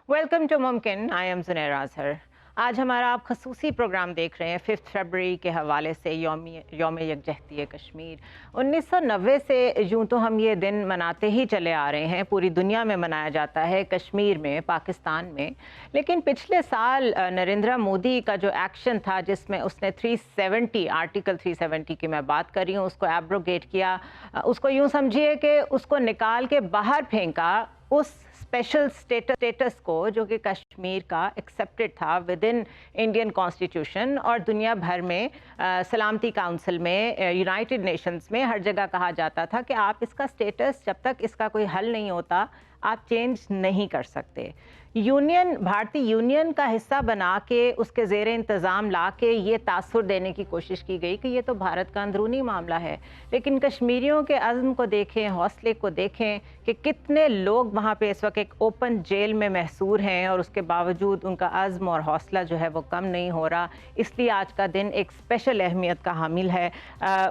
Welcome to मुमकिन। I am Zunaira Azhar. आज हमारा आप खसूसी प्रोग्राम देख रहे हैं 5 फरवरी के हवाले से यौम यकजहती कश्मीर। 1990 से यूँ तो हम ये दिन मनाते ही चले आ रहे हैं, पूरी दुनिया में मनाया जाता है, कश्मीर में, पाकिस्तान में। लेकिन पिछले साल नरेंद्र मोदी का जो एक्शन था जिसमें उसने 370 आर्टिकल 370 की मैं बात कर रही हूँ उसको एब्रोगेट किया, उसको यूँ समझिए कि उसको निकाल के बाहर फेंका उस स्पेशल स्टेटस को जो कि कश्मीर का एक्सेप्टेड था विद इन इंडियन कॉन्स्टिट्यूशन और दुनिया भर में सलामती काउंसिल में, यूनाइटेड नेशंस में हर जगह कहा जाता था कि आप इसका स्टेटस जब तक इसका कोई हल नहीं होता आप चेंज नहीं कर सकते। भारतीय यूनियन का हिस्सा बना के उसके ज़ेर इंतज़ाम ला के ये तासुर देने की कोशिश की गई कि ये तो भारत का अंदरूनी मामला है। लेकिन कश्मीरियों के अज़्म को देखें, हौसले को देखें कि कितने लोग वहाँ पे इस वक्त एक ओपन जेल में महसूर हैं और उसके बावजूद उनका अज़्म और हौसला जो है वो कम नहीं हो रहा। इसलिए आज का दिन एक स्पेशल अहमियत का हामिल है।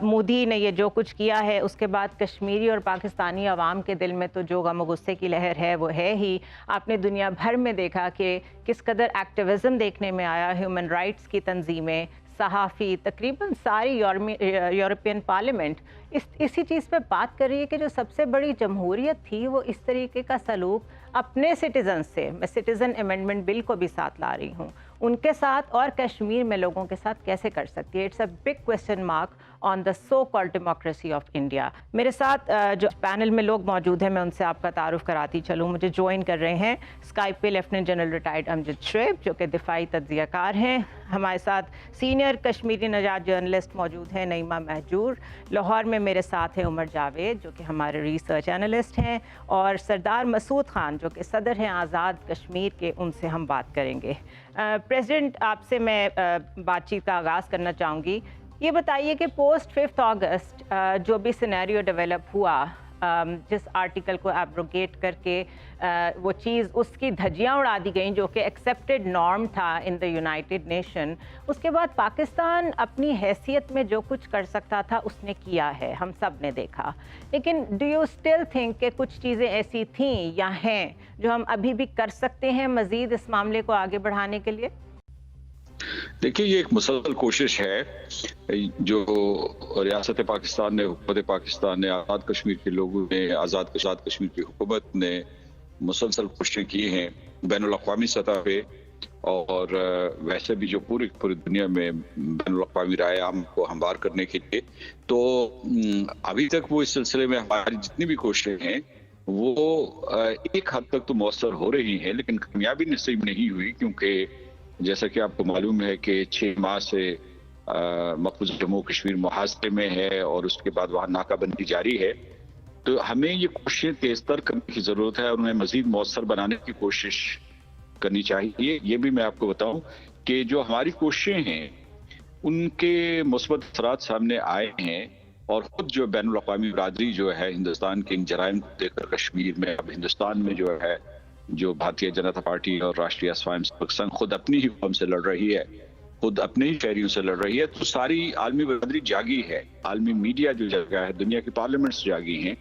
मोदी ने ये जो कुछ किया है उसके बाद कश्मीरी और पाकिस्तानी अवाम के दिल में तो जो गम और गुस्से की लहर है वो है ही। आपने दुनिया भर में देखा कि किस कदर एक्टिविज़म देखने में आया, ह्यूमन राइट्स की तंजीमें, सहाफ़ी, तकरीबन सारी यूरोपियन पार्लियामेंट इसी चीज़ पे बात कर रही है कि जो सबसे बड़ी जमहूरियत थी वो इस तरीके का सलूक अपने सिटीज़न से, मैं सिटीज़न अमेंडमेंट बिल को भी साथ ला रही हूँ, उनके साथ और कश्मीर में लोगों के साथ कैसे कर सकती है। It's a big question mark on the so called democracy of India. मेरे साथ जो पैनल में लोग मौजूद हैं मैं उनसे आपका तारुफ कराती चलूँ। मुझे ज्वाइन कर रहे हैं स्काइप पे lieutenant general retired Amjad Shoaib जो कि दिफाई तज्ज़ियाकार हैं। हमारे साथ सीनियर कश्मीरी नजात जर्नलिस्ट मौजूद हैं नईमा महजूर। लाहौर में मेरे साथ हैं उमर जावेद जो कि हमारे रिसर्च एनालिस्ट हैं, और सरदार मसूद खान जो कि सदर हैं आज़ाद कश्मीर के, उनसे हम बात करेंगे। प्रेसिडेंट, आपसे मैं बातचीत का आगाज़ करना चाहूँगी। ये बताइए कि पोस्ट 5 अगस्त जो भी सिनेरियो डेवलप हुआ, जिस आर्टिकल को एब्रोगेट करके वो चीज़ उसकी धज्जियाँ उड़ा दी गई जो कि एक्सेप्टेड नॉर्म था इन द यूनाइटेड नेशन, उसके बाद पाकिस्तान अपनी हैसियत में जो कुछ कर सकता था उसने किया है, हम सब ने देखा। लेकिन डू यू स्टिल थिंक कि कुछ चीज़ें ऐसी थीं या हैं जो हम अभी भी कर सकते हैं मज़ीद इस मामले को आगे बढ़ाने के लिए? देखिए, ये एक मुसलसल कोशिश है जो रियासत पाकिस्तान ने, हुकूमत पाकिस्तान ने, आज़ाद कश्मीर के लोगों ने, आज़ाद कश्मीर की हुकूमत ने मुसलसल कोशिशें की हैं बैनुल-अक़वामी सतह पे, और वैसे भी जो पूरी दुनिया में बैनुल-अक़वामी राय आम को हमवार करने के लिए। तो अभी तक वो इस सिलसिले में हमारी जितनी भी कोशिशें हैं वो एक हद तक तो मौसर हो रही हैं, लेकिन कामयाबी नसीब नहीं हुई, क्योंकि जैसा कि आपको मालूम है कि 6 माह से मकबूज जम्मू कश्मीर मुहासरे में है और उसके बाद वहाँ नाकाबंदी जारी है। तो हमें ये कोशिशें तेज़तर करने की ज़रूरत है और उन्हें मज़ीद मौसर बनाने की कोशिश करनी चाहिए। ये भी मैं आपको बताऊं कि जो हमारी कोशिशें हैं उनके मुस्बत असरात सामने आए हैं, और ख़ुद जो बैनुल-अक़वामी बरादरी जो है हिंदुस्तान के इन जराइम को देखकर कश्मीर में, अब हिंदुस्तान में जो है, जो भारतीय जनता पार्टी और राष्ट्रीय स्वयं सेवक संघ खुद अपनी ही कौम से लड़ रही है, खुद अपने ही शहरियों से लड़ रही है, तो सारी आलमी बरादरी जागी है, आलमी मीडिया जो जागा है, दुनिया की पार्लियामेंट्स जागी हैं।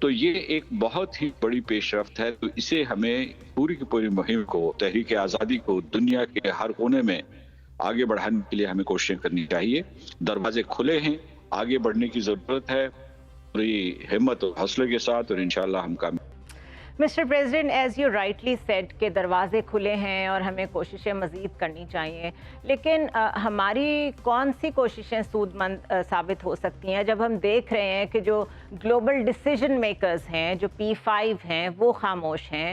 तो ये एक बहुत ही बड़ी पेशरफ्त है। तो इसे हमें पूरी की पूरी मुहिम को, तहरीक आज़ादी को दुनिया के हर कोने में आगे बढ़ाने के लिए हमें कोशिशें करनी चाहिए। दरवाजे खुले हैं, आगे बढ़ने की ज़रूरत है पूरी हिम्मत और हौसले के साथ, और इंशाअल्लाह हम कामयाब। Mister president, as you rightly said के दरवाजे खुले हैं और हमें कोशिशें मज़ीद करनी चाहिए, लेकिन हमारी कौन सी कोशिशें सूदमंद साबित हो सकती हैं जब हम देख रहे हैं कि जो ग्लोबल डिसीजन मेकर्स हैं, जो P5 हैं, वो खामोश हैं।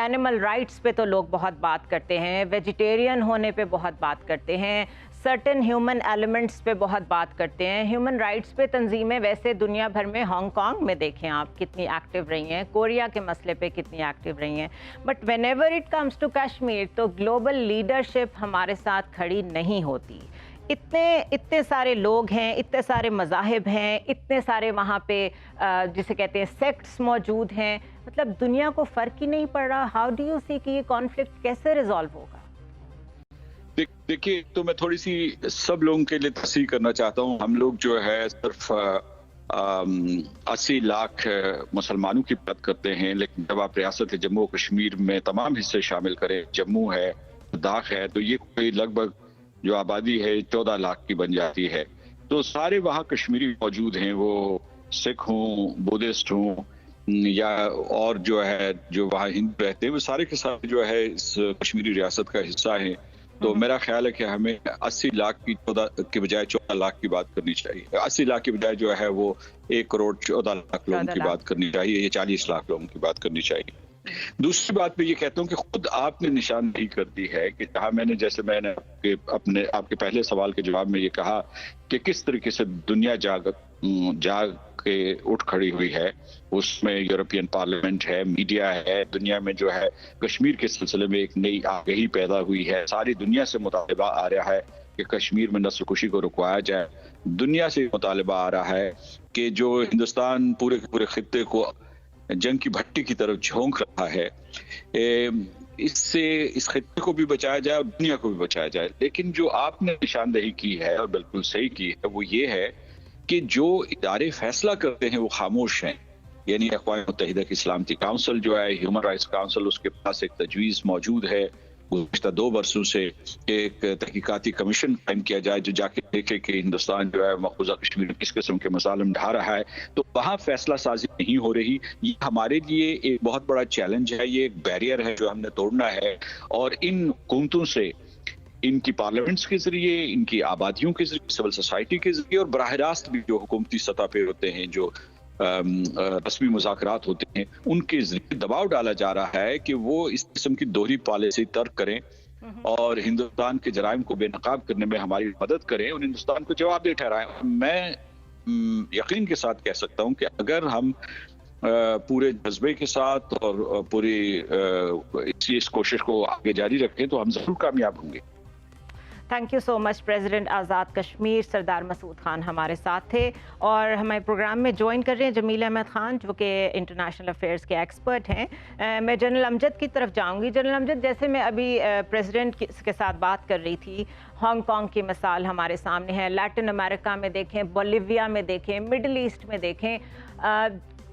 एनिमल राइट्स पे तो लोग बहुत बात करते हैं, वेजिटेरियन होने पे बहुत बात करते हैं, सर्टेन ह्यूमन एलिमेंट्स पे बहुत बात करते हैं। ह्यूमन राइट्स पे तंजीमें वैसे दुनिया भर में, हांगकांग में देखें आप कितनी एक्टिव रही हैं, कोरिया के मसले पे कितनी एक्टिव रही हैं, but whenever it comes to Kashmir तो ग्लोबल लीडरशिप हमारे साथ खड़ी नहीं होती। इतने सारे लोग हैं, इतने सारे मज़ाहिब हैं, इतने सारे वहाँ पे जिसे कहते हैं सेक्ट्स मौजूद हैं, मतलब दुनिया को फ़र्क ही नहीं पड़ रहा। हाउ डू यू सी कि ये कॉन्फ्लिक्ट कैसे रिजॉल्व होगा? देखिए, तो मैं थोड़ी सी सब लोगों के लिए तस्दीक करना चाहता हूँ। हम लोग जो है सिर्फ 80 लाख मुसलमानों की बात करते हैं, लेकिन जब आप रियासत जम्मू और कश्मीर में तमाम हिस्से शामिल करें, जम्मू है, लद्दाख है, तो ये कोई लगभग जो आबादी है 14 लाख की बन जाती है। तो सारे वहाँ कश्मीरी मौजूद हैं, वो सिख हों, बुद्धिस्ट हों या और जो है जो वहाँ हिंदू रहते हैं, वो सारे के सारे जो है इस कश्मीरी रियासत का हिस्सा है। तो मेरा ख्याल है कि हमें 80 लाख की 14 के बजाय 14 लाख की बात करनी चाहिए। 80 लाख के बजाय जो है वो 1 करोड़ 14 लाख लोगों की बात करनी चाहिए, ये 40 लाख लोगों की बात करनी चाहिए। दूसरी बात मैं ये कहता हूँ कि खुद आपने निशानदेही कर दी है कि जहाँ मैंने आपके पहले सवाल के जवाब में ये कहा कि किस तरीके से दुनिया जाग के उठ खड़ी हुई है, उसमें यूरोपियन पार्लियामेंट है, मीडिया है, दुनिया में जो है कश्मीर के सिलसिले में एक नई आगाही पैदा हुई है। सारी दुनिया से मुतालबा आ रहा है कि कश्मीर में नस्ल कुशी को रुकवाया जाए। दुनिया से मुतालबा आ रहा है कि जो हिंदुस्तान पूरे के पूरे खित्ते को जंग की भट्टी की तरफ झोंक रहा है, इससे इस खित्ते को भी बचाया जाए और दुनिया को भी बचाया जाए। लेकिन जो आपने निशानदेही की है और बिल्कुल सही की है, वो ये है कि जो इदारे फैसला करते हैं वो खामोश हैं। यानी अक़वाम मुत्तहिदा की सलामती काउंसिल जो है, ह्यूमन राइट्स काउंसिल, उसके पास एक तजवीज़ मौजूद है गुज़िश्ता 2 वर्षों से एक तहकीकाती कमीशन कायम किया जाए जो जाके देखे कि हिंदुस्तान जो है मक़बूज़ा कश्मीर में किस किस्म के मसाइल ढा रहा है। तो वहाँ फैसला साजी नहीं हो रही। ये हमारे लिए एक बहुत बड़ा चैलेंज है, ये एक बैरियर है जो हमने तोड़ना है। और इन हुकूमतों से, इनकी पार्लियामेंट्स के जरिए, इनकी आबादियों के जरिए, सिविल सोसाइटी के जरिए और बराह रास्त भी जो हुकूमती सतह पे होते हैं, जो रस्मी मुज़ाकरात होते हैं, उनके जरिए दबाव डाला जा रहा है कि वो इस किस्म की दोहरी पॉलिसी तर्क करें और हिंदुस्तान के जराइम को बेनकाब करने में हमारी मदद करें और हिंदुस्तान को जवाबदेह ठहराएं। मैं यकीन के साथ कह सकता हूं कि अगर हम पूरे जज्बे के साथ और पूरी इस कोशिश को आगे जारी रखें तो हम जरूर कामयाब होंगे। Thank you so much. President Azad Kashmir Sardar Masood Khan हमारे साथ थे और हमारे प्रोग्राम में ज्वाइन कर रहे हैं जमील अहमद खान जो कि इंटरनेशनल अफेयर्स के एक्सपर्ट हैं। मैं जनरल अमजद की तरफ जाऊंगी। जनरल अमजद, जैसे मैं अभी प्रेसिडेंट के साथ बात कर रही थी, हांगकांग की मिसाल हमारे सामने है, लैटिन अमेरिका में देखें, बोलिविया में देखें, मिडल ईस्ट में देखें,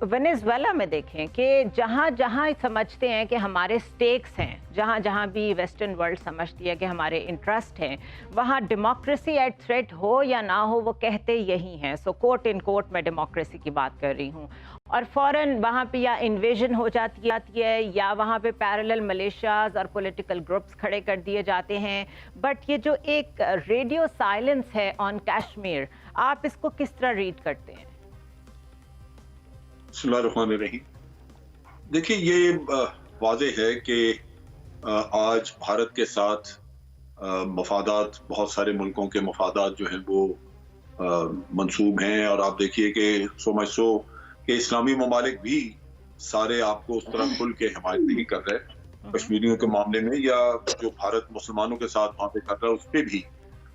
वेनेजुएला में देखें कि जहाँ जहाँ समझते हैं कि हमारे स्टेक्स हैं, जहाँ जहाँ भी वेस्टर्न वर्ल्ड समझती है कि हमारे इंटरेस्ट हैं, वहाँ डेमोक्रेसी एट थ्रेट हो या ना हो वो कहते यही हैं। सो कोट इन कोट मैं डेमोक्रेसी की बात कर रही हूँ और फ़ौरन वहाँ पे या इन्वेजन हो जाती है या वहाँ पे पैरेलल मलेशियाज और पॉलिटिकल ग्रुप्स खड़े कर दिए जाते हैं। बट ये जो एक रेडियो साइलेंस है ऑन कश्मीर, आप इसको किस तरह रीड करते हैं? बिस्मिल्लाहिर्रहमानिर्रहीम। देखिए, ये वाज़ेह है कि आज भारत के साथ मफादात, बहुत सारे मुल्कों के मफादात जो हैं वो मंसूब हैं और आप देखिए कि सो मच सो कि इस्लामी ममालिक भी सारे आपको उस तरह खुल के हिमायत नहीं कर रहे कश्मीरियों के मामले में, या जो भारत मुसलमानों के साथ वहाँ पे कर रहा है उस पर भी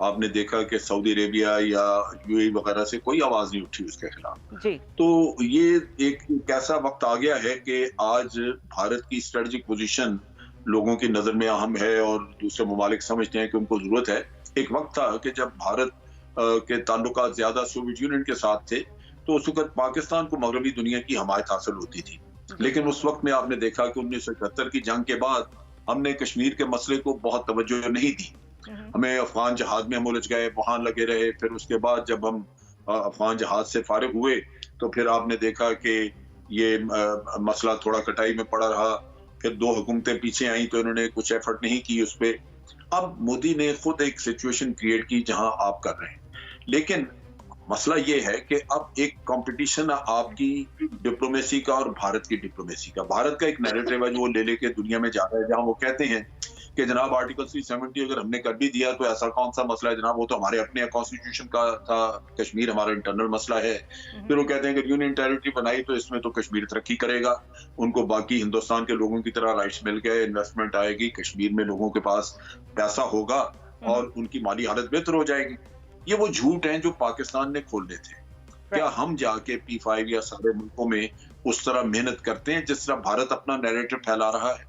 आपने देखा कि सऊदी अरेबिया या यूएई वगैरह से कोई आवाज नहीं उठी उसके खिलाफ जी। तो ये एक ऐसा वक्त आ गया है कि आज भारत की स्ट्रेटेजिक पोजीशन लोगों की नजर में अहम है और दूसरे ममालिक समझते हैं कि उनको जरूरत है। एक वक्त था कि जब भारत के ताल्लुकात ज्यादा सोवियत यूनियन के साथ थे तो उस वक्त पाकिस्तान को मगरबी दुनिया की हमायत हासिल होती थी, लेकिन उस वक्त में आपने देखा कि 1971 की जंग के बाद हमने कश्मीर के मसले को बहुत तवज्जो नहीं दी। हमें अफगान जहाज में हम उलझ गए, वहां लगे रहे। फिर उसके बाद जब हम अफगान जहाज से फारिग हुए तो फिर आपने देखा कि ये मसला थोड़ा कटाई में पड़ा रहा। फिर 2 हुकूमतें पीछे आई तो इन्होंने कुछ एफर्ट नहीं की उस पर। अब मोदी ने खुद एक सिचुएशन क्रिएट की जहां आप कर रहे हैं, लेकिन मसला ये है कि अब एक कंपटीशन आपकी डिप्लोमेसी का और भारत की डिप्लोमेसी का। भारत का एक नैरेटिव है जो वो ले लेके दुनिया में जा रहा है, जहां वो कहते हैं कि जनाब आर्टिकल 370 अगर हमने कर भी दिया तो ऐसा कौन सा मसला है जनाब, वो तो हमारे अपने कॉन्स्टिट्यूशन का था, कश्मीर हमारा इंटरनल मसला है। फिर वो कहते हैं कि यूनियन टेरिटरी बनाई तो इसमें तो कश्मीर तरक्की करेगा, उनको बाकी हिंदुस्तान के लोगों की तरह राइट्स मिल गए, इन्वेस्टमेंट आएगी, कश्मीर में लोगों के पास पैसा होगा और उनकी माली हालत बेहतर हो जाएगी। ये वो झूठ हैं जो पाकिस्तान ने खोलने थे। क्या हम जाके P5 या सारे मुल्कों में उस तरह मेहनत करते हैं जिस तरह भारत अपना नैरेटिव फैला रहा है?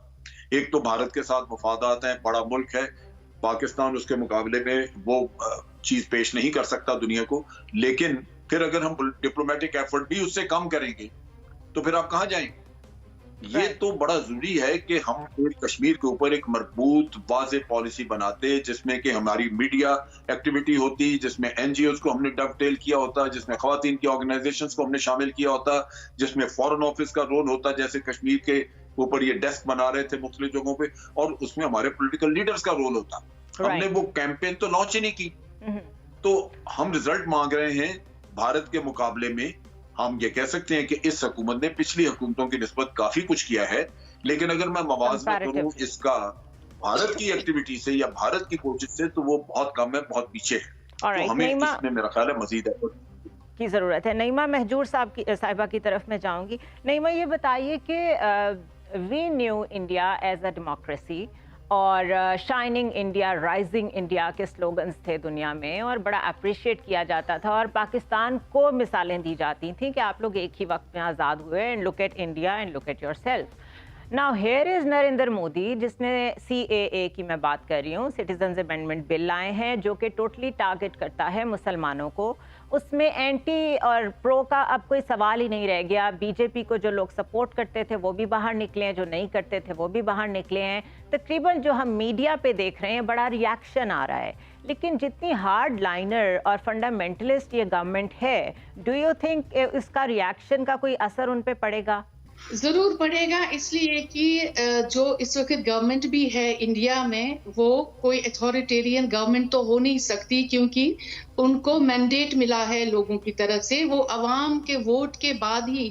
एक तो भारत के साथ मफादात हैं, बड़ा मुल्क है, पाकिस्तान उसके मुकाबले में वो चीज पेश नहीं कर सकता दुनिया को, लेकिन پھر اگر ہم ڈپلومیٹک ایفرٹ بھی اس سے کم کریں گے تو پھر آپ کہاں جائیں گے؟ یہ تو بڑا ضروری ہے کہ ہم کشمیر کے اوپر ایک مربوط واضح پالیسی بناتے جس میں کہ ہماری میڈیا ایکٹیویٹی ہوتی، جس میں این جی اوز کو ہم نے ڈب ٹیل کیا ہوتا، جس میں خواتین کی آرگنائزیشنز کو ہم نے شامل کیا ہوتا، جس میں فورن آفس کا رول ہوتا، جیسے کشمیر کے اوپر یہ ڈیسک بنا رہے تھے مختلف جگہوں پہ، اور اس میں ہمارے پولیٹیکل لیڈرز کا رول ہوتا. ہم نے وہ کیمپین تو لانچ ہی نہیں کی. تو ہم رزلٹ مانگ رہے ہیں بھارت کے مقابلے میں. ہم یہ کہہ سکتے ہیں کہ اس حکومت نے پچھلی حکومتوں کی نسبت کافی کچھ کیا ہے، لیکن اگر میں موازنہ کروں اس کا بھارت کی ایکٹیویٹی سے یا بھارت کی کوشش سے تو وہ بہت کم ہے، بہت پیچھے ہے. تو ہمیں اس میں میرا خیال ہے مزید کی ضرورت ہے. نعیمہ مہجور صاحبہ کی طرف میں جاؤں گی. نعیمہ یہ بتائیے کہ we new India is a democracy اور شائننگ انڈیا، رائزنگ انڈیا کے سلوگنز تھے دنیا میں اور بڑا اپریشیٹ کیا جاتا تھا اور پاکستان کو مثالیں دی جاتی تھیں کہ آپ لوگ ایک ہی وقت میں آزاد ہوئے. And look at India and look at yourself. Now here is Narendra Modi جس نے CAA کی میں بات کر رہی ہوں، سٹیزنز امینڈمنٹ بل لائے ہیں جو کہ ٹوٹلی ٹارگٹ کرتا ہے مسلمانوں کو. اس میں اینٹی اور پرو کا اب کوئی سوال ہی نہیں رہ گیا. بی جے پی کو جو لوگ سپورٹ کرتے تھے وہ بھی باہر نکلے ہیں، جو نہیں کرتے تھے وہ بھی باہر نکلے ہیں. تقریباً جو ہم میڈیا پہ دیکھ رہے ہیں بڑا ریاکشن آ رہا ہے. لیکن جتنی ہارڈ لائنر اور فنڈامنٹلسٹ یہ گورنمنٹ ہے، ڈو یو تھنک اس کا ریاکشن کا کوئی اثر ان پہ پڑے گا؟ ضرور پڑے گا، اس لیے کہ جو اس وقت گورنمنٹ بھی ہے انڈیا میں وہ کوئی اتھارٹیرین گورنمنٹ تو ہو نہیں سکتی، کیونکہ ان کو مینڈیٹ ملا ہے لوگوں کی طرف سے. وہ عوام کے ووٹ کے بعد ہی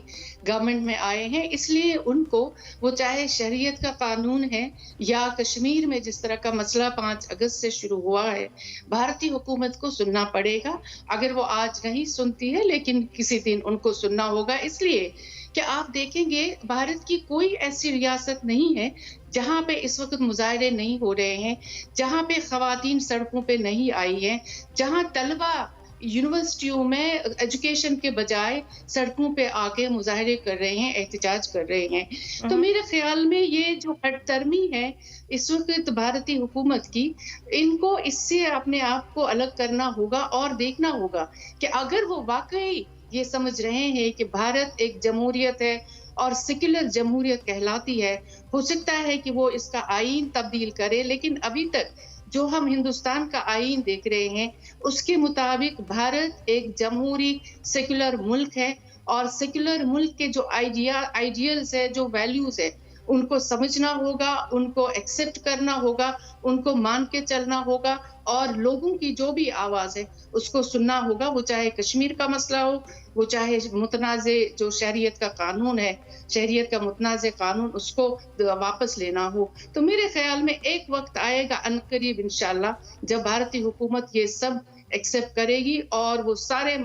گورنمنٹ میں آئے ہیں. اس لیے ان کو وہ چاہے شریعت کا قانون ہے یا کشمیر میں جس طرح کا مسئلہ 5 اگست سے شروع ہوا ہے، بھارتی حکومت کو سننا پڑے گا. اگر وہ آج نہیں سنتی ہے لیکن کسی دن ان کو سننا ہوگا. اس لیے کہ آپ دیکھیں گے بھارت کی کوئی ایسی ریاست نہیں ہے جہاں پہ اس وقت مظاہرے نہیں ہو رہے ہیں، جہاں پہ خواتین سڑکوں پہ نہیں آئی ہیں، جہاں طلبہ یونیورسٹیوں میں ایجوکیشن کے بجائے سڑکوں پہ آ کے مظاہرے کر رہے ہیں، احتجاج کر رہے ہیں. تو میرے خیال میں یہ جو ہٹ درمی ہے اس وقت بھارتی حکومت کی، ان کو اس سے اپنے آپ کو الگ کرنا ہوگا اور دیکھنا ہوگا کہ اگر وہ واقعی یہ سمجھ رہے ہیں کہ بھارت ایک جمہوریت ہے اور سیکولر جمہوریت کہلاتی ہے، ہو سکتا ہے کہ وہ اس کا آئین تبدیل کرے. لیکن ابھی تک جو ہم ہندوستان کا آئین دیکھ رہے ہیں اس کے مطابق بھارت ایک جمہوری سیکولر ملک ہے، اور سیکولر ملک کے جو آئیڈیلز ہے، جو ویلیوز ہے، ان کو سمجھنا ہوگا، ان کو ایکسپٹ کرنا ہوگا، ان کو مان کے چلنا ہوگا، اور لوگوں کی جو بھی آواز ہے اس کو سننا ہوگا. وہ چاہے کشمیر کا مسئلہ ہو، وہ چاہے متنازع جو شہریت کا قانون ہے، شہریت کا متنازع قانون، اس کو واپس لینا ہو. تو میرے خیال میں ایک وقت آئے گا عنقریب انشاءاللہ جب بھارتی حکومت یہ سب ایکسپٹ کرے گی اور وہ سارے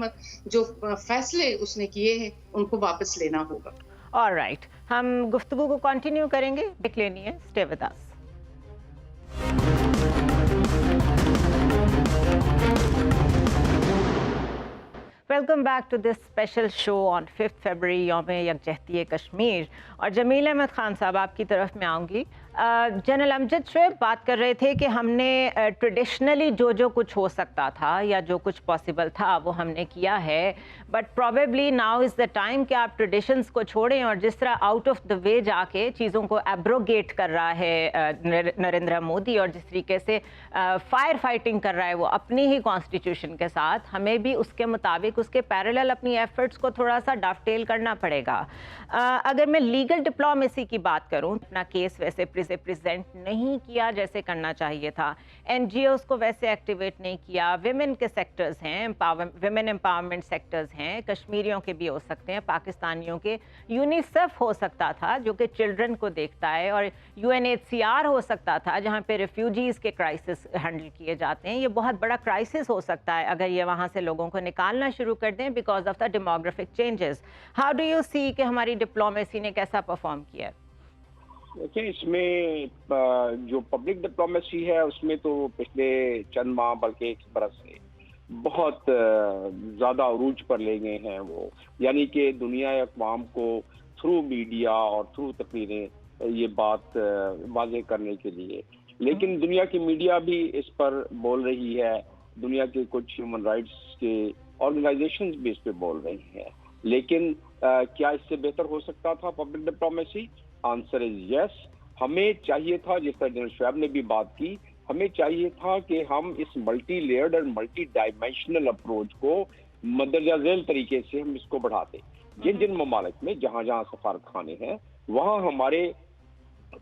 جو فیصلے اس نے کیے ہیں ان کو واپس لینا ہوگا. آلرائٹ، ہم گفتگو کو کنٹینیو کریں گے. بریک لینی ہے، stay with us. Welcome back to this special show on 5 February, یوم یکجہتی کشمیر. اور جمیل احمد خان صاحب آپ کی طرف میں آؤں گی. جنرل امجد شعیب بات کر رہے تھے کہ ہم نے ٹریڈیشنلی جو کچھ ہو سکتا تھا یا جو کچھ پاسبل تھا وہ ہم نے کیا ہے، but probably now is the time کہ آپ ٹریڈیشنز کو چھوڑیں. اور جس طرح آؤٹ آف دا وے جا کے چیزوں کو ایبروگیٹ کر رہا ہے نریندر مودی، اور جس طریقے سے فائر فائٹنگ کر رہا ہے وہ اپنی ہی کانسٹیٹیوشن کے ساتھ، ہمیں بھی اس کے مطابق اس کے پیرالل اپنی ایفرٹس کو تھوڑا سا ڈاف ٹیل کرنا پڑے گا. اگر میں لیگل ڈپلومیسی کی بات کروں، اپنا کیس ویسے پریزنٹ نہیں کیا جیسے کرنا چاہیے تھا، این جی اوز کو ویسے ایکٹیویٹ نہیں کیا. ویمن کے سیکٹرز ہیں، ویمن امپاورمنٹ سیکٹرز ہیں، کشمیریوں کے بھی ہو سکتے ہیں، پاکستانیوں کے. یونیسیف ہو سکتا تھا جو کہ چلڈرن کو دیکھتا ہے، اور UNHCR ہو سکتا تھا جہاں پہ ریفیوجیز کے کرائسس ہینڈل کیے جاتے ہیں. یہ بہت بڑا کرائسس ہو سکتا ہے اگر یہ وہاں سے لوگوں کو نکالنا شروع کر دیں because of the demographic changes. How do you see کہ ہماری ڈپلومیسی نے کیسا پرفارم کیا؟ دیکھیں، اس میں جو پبلک ڈپلومیسی ہے اس میں تو پچھلے چند ماہ بلکہ 1 برس سے بہت زیادہ عروج پر لے گئے ہیں وہ، یعنی کہ دنیا اقوام کو تھرو میڈیا اور تھرو تقریریں یہ بات واضح کرنے کے لیے. لیکن دنیا کی میڈیا بھی اس پر بول رہی ہے. دنیا کے کچھ ہیومن رائٹس کے ऑर्गेनाइजेशंस भी इस पे बोल रही हैं, लेकिन क्या इससे बेहतर हो सकता था public diplomacy? Answer is yes. हमें चाहिए था, जिस तरह जनरल शोएब ने भी बात की, हमें चाहिए था कि हम इस मल्टी लेयर्ड और मल्टी डायमेंशनल अप्रोच को मदरजा झेल तरीके से हम इसको बढ़ाते। जिन जिन ममालिक में जहां जहां सफारत खाने हैं वहां हमारे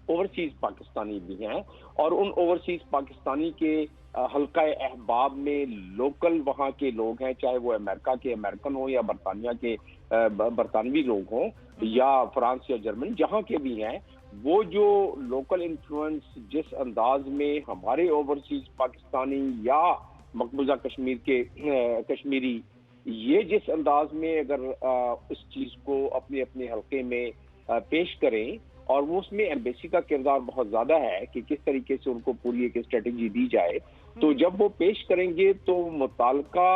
ओवरसीज पाकिस्तानी भी हैं, और उन ओवरसीज पाकिस्तानी के हल्का अहबाब में लोकल वहाँ के लोग हैं, चाहे वो अमेरिका के अमेरिकन हो या बरतानिया के बरतानवी लोग हों या फ्रांस या जर्मनी, जहाँ के भी हैं, वो जो लोकल इन्फ्लुएंस जिस अंदाज में हमारे ओवरसीज पाकिस्तानी या मकबूजा कश्मीर के कश्मीरी ये जिस अंदाज में अगर इस चीज को अपने अपने हल्के में पेश करें, और वो उसमें एम्बेसी का किरदार बहुत ज्यादा है कि किस तरीके से उनको पूरी एक स्ट्रेटेजी दी जाए, तो जब वो पेश करेंगे तो मुताल्लिका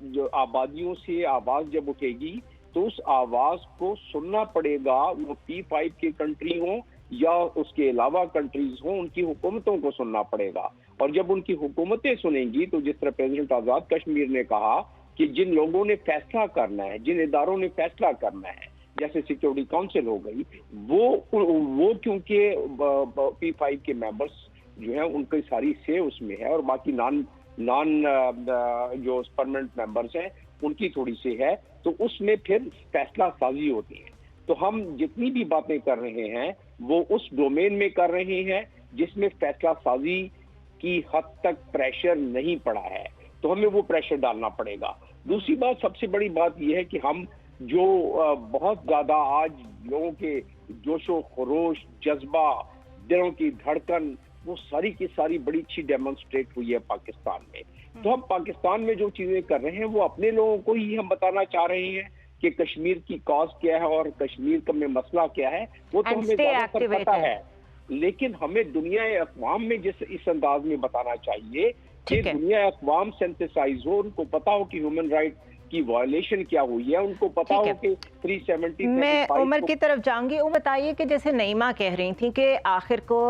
जो आबादियों से आवाज जब उठेगी तो उस आवाज को सुनना पड़ेगा, वो P5 की कंट्री हो या उसके अलावा कंट्रीज हो, उनकी हुकूमतों को सुनना पड़ेगा। और जब उनकी हुकूमतें सुनेंगी तो जिस तरह प्रेसिडेंट आजाद कश्मीर ने कहा कि जिन लोगों ने फैसला करना है, जिन इदारों ने फैसला करना है, जैसे सिक्योरिटी काउंसिल हो गई, वो क्योंकि P5 के मेंबर्स जो हैं उनकी सारी से उसमें है, और बाकी नॉन जो परमानेंट मेंबर्स हैं उनकी थोड़ी सी है, तो उसमें फिर फैसला साजी होती है। तो हम जितनी भी बातें कर रहे हैं वो उस डोमेन में कर रहे हैं जिसमें फैसला साजी की हद तक प्रेशर नहीं पड़ा है, तो हमें वो प्रेशर डालना पड़ेगा। दूसरी बात, सबसे बड़ी बात यह है कि हम जो बहुत ज्यादा आज लोगों के जोशो खरोश, जज्बा, दिलों की धड़कन, वो सारी की सारी बड़ी अच्छी डेमोन्स्ट्रेट हुई है पाकिस्तान में। तो हम पाकिस्तान में जो चीजें कर रहे हैं वो अपने लोगों को ही हम बताना चाह रहे हैं कि कश्मीर की कॉज क्या है और कश्मीर का में मसला क्या है, वो तो हमें ज्यादातर पता है, लेकिन हमें दुनिया अक़वाम में इस अंदाज में बताना चाहिए कि दुनिया अक़वाम सिंथेसाइज हो, उनको पता हो कि ह्यूमन राइट की वायलेशन क्या हुई है, उनको पता हो कि 370। मैं उमर की तरफ जाऊंगी। वो बताइए कि जैसे नईमा कह रही थी कि आखिर को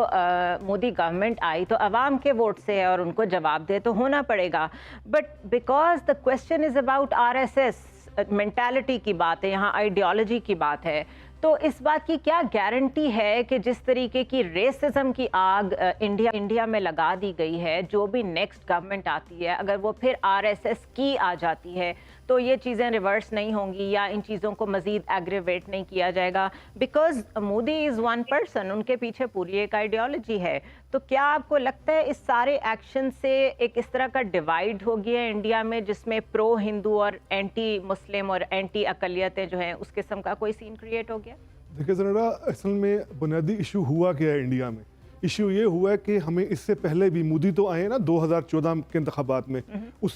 मोदी गवर्नमेंट आई तो अवाम के वोट से है और उनको जवाब दे तो होना पड़ेगा, but because the question is about RSS mentality की बात है, यहाँ आइडियोलॉजी की बात है, तो इस बात की क्या गारंटी है कि जिस तरीके की रेसिज्म की आग इंडिया में लगा दी गई है, जो भी नेक्स्ट गवर्नमेंट आती है अगर वो फिर RSS की आ जाती है तो ये चीज़ें रिवर्स नहीं होंगी या इन चीज़ों को मज़ीद एग्रीवेट नहीं किया जाएगा? Because Modi is one person, उनके पीछे पूरी एक आइडियोलॉजी है। तो क्या आपको लगता है इस सारे एक्शन से एक इस तरह का डिवाइड हो गया है इंडिया में जिसमें प्रो हिंदू और एंटी मुस्लिम और एंटी अकलियतें जो हैं उस किस्म का कोई सीन क्रिएट हो गया? देखिए ज़रा, असल में बुनियादी इशू हुआ क्या है इंडिया में? इशू ये हुआ है कि हमें इससे पहले भी मोदी तो आए ना 2014 के इंतखाबात में,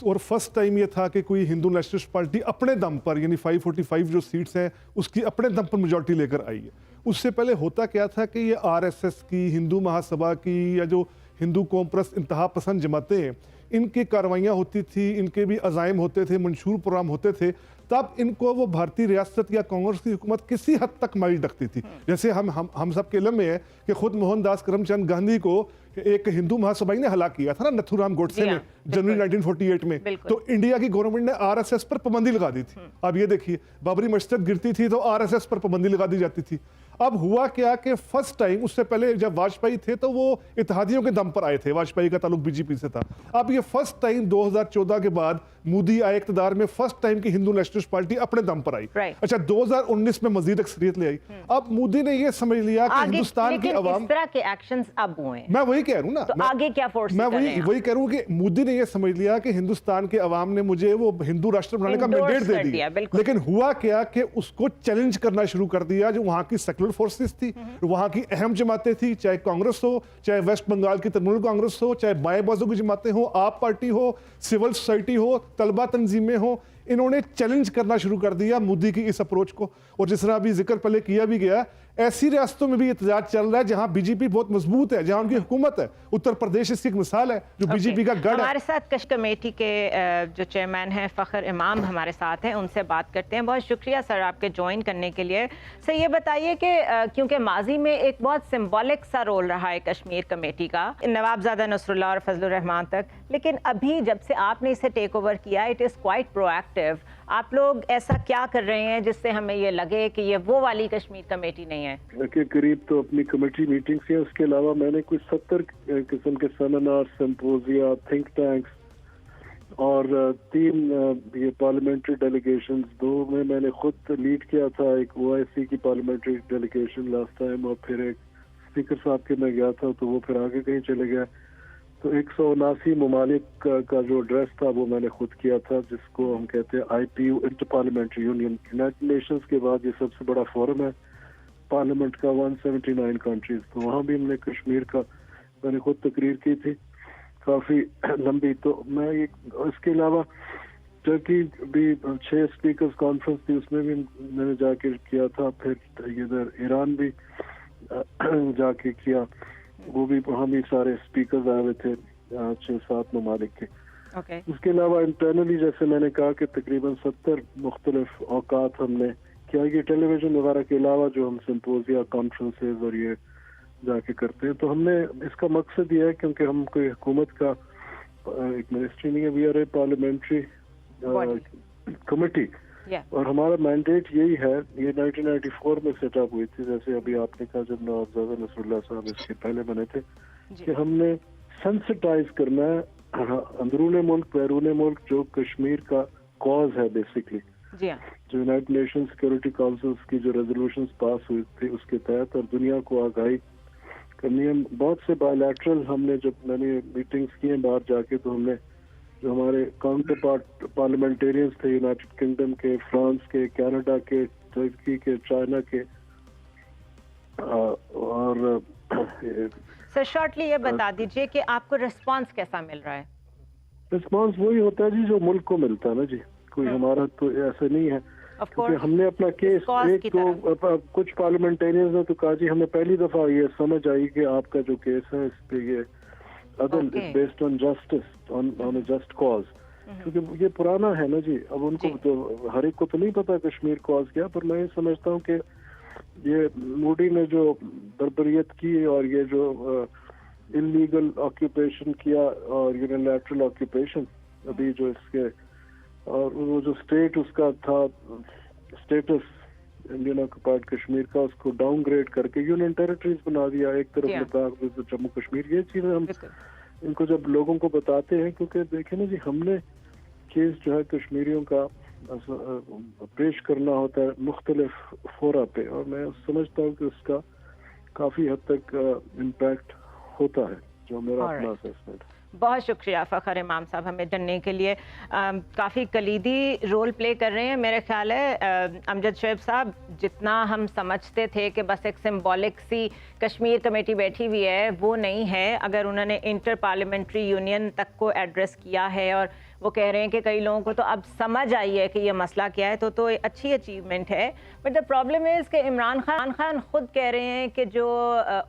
और फर्स्ट टाइम ये था कि कोई हिंदू नेशनलिस्ट पार्टी अपने दम पर, यानी 545 जो सीट्स हैं उसकी अपने दम पर मेजॉरिटी लेकर आई है। उससे पहले होता क्या था कि ये RSS की, हिंदू महासभा की, या जो हिंदू कौम परस्त इंतहा पसंद जमाते हैं, इनकी कार्रवाइयाँ होती थी, इनके भी अज़ाइम होते थे, मंशूर प्रोग्राम होते थे, तब इनको वो भारतीय रियासत या कांग्रेस की हुकूमत किसी हद तक माइल रखती थी। जैसे हम सब के इल्म में है कि खुद मोहनदास करमचंद गांधी को एक हिंदू महासभाई ने हलाक किया था ना, नथुराम गोडसे ने, जनवरी 1948 में। तो इंडिया की गवर्नमेंट ने RSS पर पाबंदी लगा दी थी। अब ये देखिए, बाबरी मस्जिद गिरती थी तो RSS पर पाबंदी लगा दी जाती थी। अब हुआ क्या कि फर्स्ट टाइम, उससे पहले जब वाजपेयी थे तो वो इत्तेहादियों के दम पर आए थे, वाजपेयी का ताल्लुक BJP से था। अब ये फर्स्ट टाइम 2014 के बाद मोदी आए इक़्तिदार में, फर्स्ट टाइम की हिंदू नेशनलिस्ट पार्टी अपने दम पर आई। अच्छा, 2019 में मजीद अक्सरियत ले आई। अब मोदी ने ये समझ लिया कि हिंदुस्तान की आवाम, इस तरह के एक्शंस अब हुए, मैं वही कह रहा हूँ ना, तो आगे क्या फोर्स मैं वही कह रहा हूँ कि मोदी ने ये समझ लिया कि हिंदुस्तान के अवाम ने मुझे वो हिंदू राष्ट्र बनाने का मैंडेट दे दिया, लेकिन हुआ क्या कि उसको चैलेंज करना शुरू कर दिया। जो वहां की सेकुलर फोर्सेस थी, वहां की अहम जमातें थी, चाहे कांग्रेस हो, चाहे वेस्ट बंगाल की तृणमूल कांग्रेस हो, चाहे बाएं बाजू की जमातें हो, आप पार्टी हो, सिविल सोसाइटी हो, तलबा तंजीमें हो, इन्होंने चैलेंज करना शुरू कर दिया मोदी की इस अप्रोच को। और जिस तरह अभी जिक्र पहले किया भी गया, ऐसी रियासतों में भी एहतजाज चल रहा है जहां बीजेपी बहुत मजबूत है, जहां उनकी हुकूमत है। उत्तर प्रदेश इसकी एक मिसाल है जो बीजेपी का गढ़ है। हमारे साथ कश कमेटी के जो चेयरमैन हैं फ़खर इमाम हमारे साथ हैं, उनसे बात करते हैं। बहुत शुक्रिया सर आपके ज्वाइन करने के लिए। सर ये बताइए कि क्योंकि माजी में एक बहुत सिंबॉलिक सा रोल रहा है कश्मीर कमेटी का, नवाबजादा नसरुल्लाह और फजलुर रहमान तक, लेकिन अभी जब से आपने इसे टेक ओवर किया, इट इज़ क्वाइट प्रोएक्टिव। आप लोग ऐसा क्या कर रहे हैं जिससे हमें ये लगे कि ये वो वाली कश्मीर कमेटी नहीं है? के करीब तो अपनी कमेटी मीटिंग्स हैं, उसके अलावा मैंने कुछ 70 किस्म के सेमिनार, सिम्पोजिया, थिंक टैंक्स और 3 ये पार्लियामेंट्री डेलीगेशंस, 2 में मैंने खुद लीड किया था। एक OIC की पार्लियामेंट्री डेलीगेशन लास्ट टाइम, और फिर एक स्पीकर साहब के मैं गया था तो वो फिर आगे कहीं चले गया। तो 179 ममालिक का जो एड्रेस था वो मैंने खुद किया था, जिसको हम कहते हैं IPU, inter parliamentary union. United Nations के बाद ये सबसे बड़ा फोरम है पार्लियामेंट का, 179 कंट्रीज। तो वहाँ भी हमने कश्मीर का मैंने खुद तकरीर की थी काफ़ी लंबी। तो मैं इसके अलावा टर्की भी 6 स्पीकर्स कॉन्फ्रेंस थी, उसमें भी मैंने जाके किया था। फिर इधर ईरान भी जाके किया, वो भी वहाँ भी सारे स्पीकर्स आए हुए थे 6-7 ममालिक के। उसके अलावा इंटरनली जैसे मैंने कहा कि तकरीबन 70 मुख्तलिफ औकात हमने किया। ये टेलीविजन वगैरह के अलावा जो हम सिम्पोजिया, कॉन्फ्रेंसेज और ये जाके करते हैं, तो हमने इसका मकसद ये है क्योंकि हम कोई हुकूमत का एक मिनिस्ट्री नहीं है, we are a parliamentary committee, और हमारा मैंडेट यही है। ये 1994 में सेटअप हुई थी, जैसे अभी आपने कहा जब नवाबजादा नसरुल्लाह साहब इसके पहले बने थे, कि हमने सेंसिटाइज करना है अंदरूने मुल्क बैरून मुल्क जो कश्मीर का कॉज है बेसिकली। जो यूनाइटेड नेशन सिक्योरिटी काउंसिल की जो रेजोल्यूशंस पास हुई थी उसके तहत, और दुनिया को आगाही करनी है। बहुत से बायलैटरल हमने जब मैंने मीटिंग्स की हैं बाहर जाके, तो हमने जो हमारे काउंटर पार्लियामेंटेरियंस थे यूनाइटेड किंगडम के, फ्रांस के, कनाडा के, तुर्की के, चाइना के, और सर शॉर्टली ये बता दीजिए कि आपको रिस्पांस कैसा मिल रहा है? रिस्पांस वही होता है जी जो मुल्क को मिलता है ना जी, कोई हमारा तो ऐसा नहीं है। क्योंकि हमने अपना केस कुछ पार्लियामेंटेरियंस ने तो कहा जी हमें पहली दफा ये समझ आई कि आपका जो केस है इस पे ये अदल based on justice on a just cause, क्योंकि ये पुराना है ना जी। अब उनको तो हर एक को तो नहीं पता कश्मीर कॉज क्या, पर मैं ये समझता हूँ कि ये मोदी ने जो बर्बरियत की और ये जो इलीगल ऑक्यूपेशन किया और यूनिलैटरल ऑक्यूपेशन अभी जो इसके, और वो जो स्टेट उसका था स्टेटस इंडियन ऑक्युपाइड कश्मीर का, उसको डाउनग्रेड करके यूनियन टेरिटरीज बना दिया एक तरफ लद्दाख जम्मू कश्मीर। ये चीजें हम इनको जब लोगों को बताते हैं, क्योंकि देखें ना जी हमने केस जो है कश्मीरियों का पेश करना होता है मुख्तलिफ फोरा पे, और मैं समझता हूँ कि उसका काफी हद तक इम्पैक्ट होता है, जो मेरा अपना असेसमेंट। बहुत शुक्रिया फ़खर इमाम साहब हमें जानने के लिए। काफ़ी कलीदी रोल प्ले कर रहे हैं मेरे ख्याल है। अमजद शोएब साहब, जितना हम समझते थे कि बस एक सिंबॉलिक सी कश्मीर कमेटी बैठी हुई है, वो नहीं है। अगर उन्होंने इंटर पार्लियामेंट्री यूनियन तक को एड्रेस किया है और वो कह रहे हैं कि कई लोगों को तो अब समझ आई है कि ये मसला क्या है, तो अच्छी अचीवमेंट है। बट द प्रॉब्लम इज़ कि इमरान खान खुद कह रहे हैं कि जो